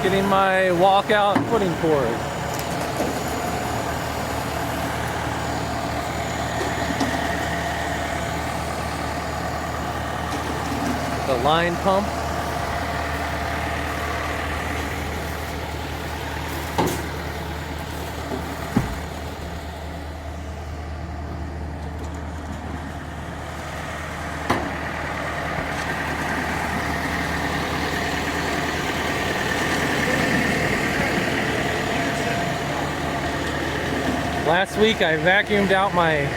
Getting my walkout footing poured. The line pump. Last week I vacuumed out my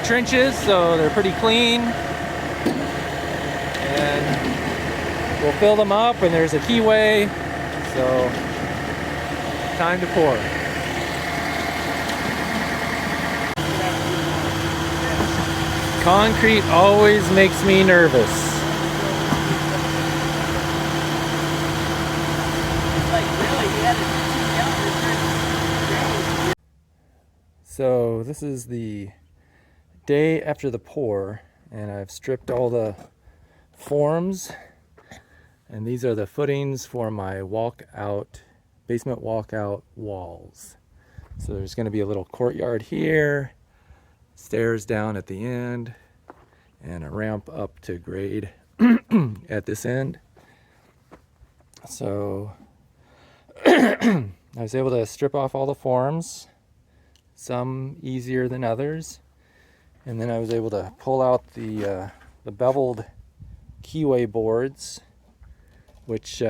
trenches, so they're pretty clean. And we'll fill them up, and there's a keyway, so time to pour. Concrete always makes me nervous. So this is the day after the pour, and I've stripped all the forms, and these are the footings for my basement walkout walls. So there's going to be a little courtyard here, stairs down at the end, and a ramp up to grade at this end. So I was able to strip off all the forms, some easier than others, and then I was able to pull out the beveled keyway boards, which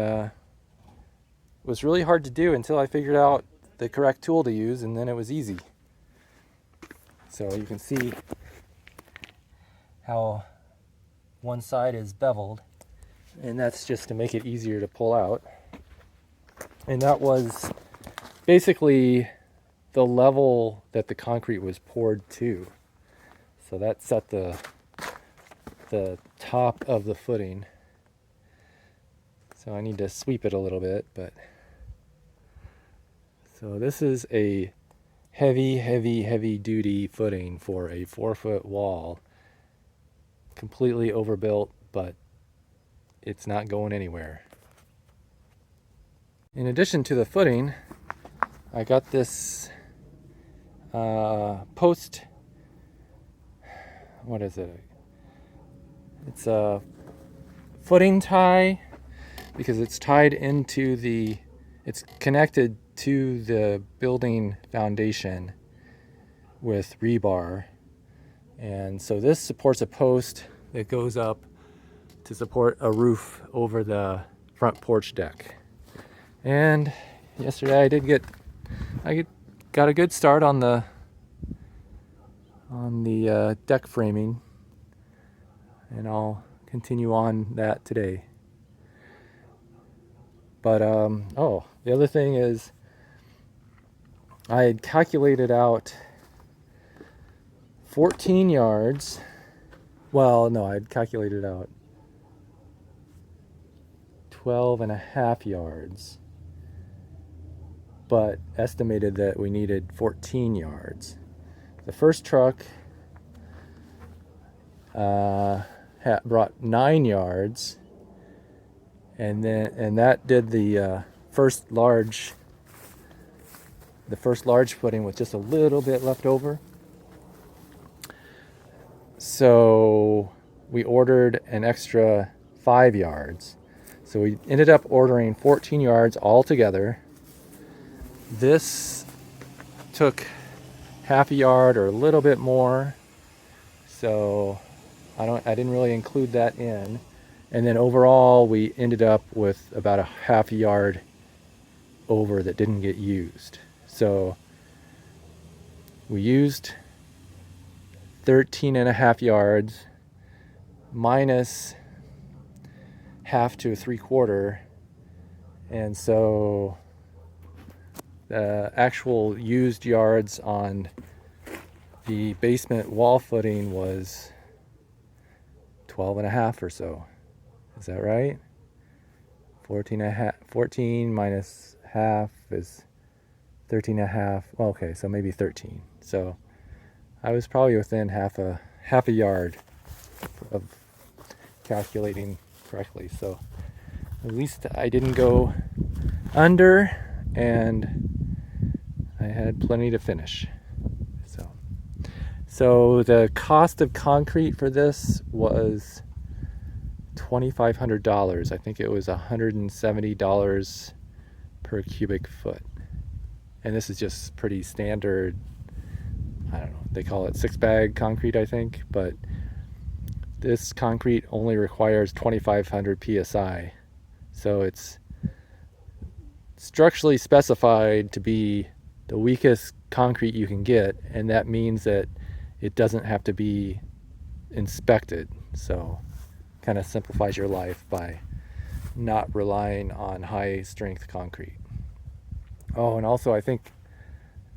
was really hard to do until I figured out the correct tool to use, and then it was easy. So you can see how one side is beveled, and that's just to make it easier to pull out. And that was basically the level that the concrete was poured to. So that set the top of the footing. So I need to sweep it a little bit, but so this is a heavy duty footing for a 4-foot wall. Completely overbuilt, but it's not going anywhere. In addition to the footing, I got this post, what is it? It's a footing tie, because it's tied into it's connected to the building foundation with rebar. And so this supports a post that goes up to support a roof over the front porch deck. And yesterday I got a good start on the deck framing, and I'll continue on that today. But the other thing is, I had calculated out 14 yards. Well, no, I had calculated out 12 and a half yards, but estimated that we needed 14 yards. The first truck brought 9 yards, and that did the first large footing with just a little bit left over. So we ordered an extra 5 yards. So we ended up ordering 14 yards altogether. This took half a yard or a little bit more, so I didn't really include that in. And then overall we ended up with about a half a yard over that didn't get used. So we used 13 and a half yards minus half to 3/4, and so the actual used yards on the basement wall footing was 12 and a half or so. Is that right? 14 minus half is 13 and a half. Well, okay, so maybe 13. So I was probably within half a yard of calculating correctly. So at least I didn't go under, and I had plenty to finish. So the cost of concrete for this was $2,500. I think it was $170 per cubic foot. And this is just pretty standard, I don't know, they call it 6-bag concrete, I think, but this concrete only requires 2,500 psi. So it's structurally specified to be the weakest concrete you can get, and that means that it doesn't have to be inspected. So kind of simplifies your life by not relying on high strength concrete. Oh, and also I think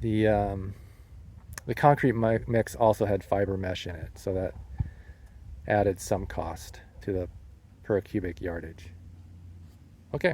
the concrete mix also had fiber mesh in it, so that added some cost to the per cubic yardage. Okay.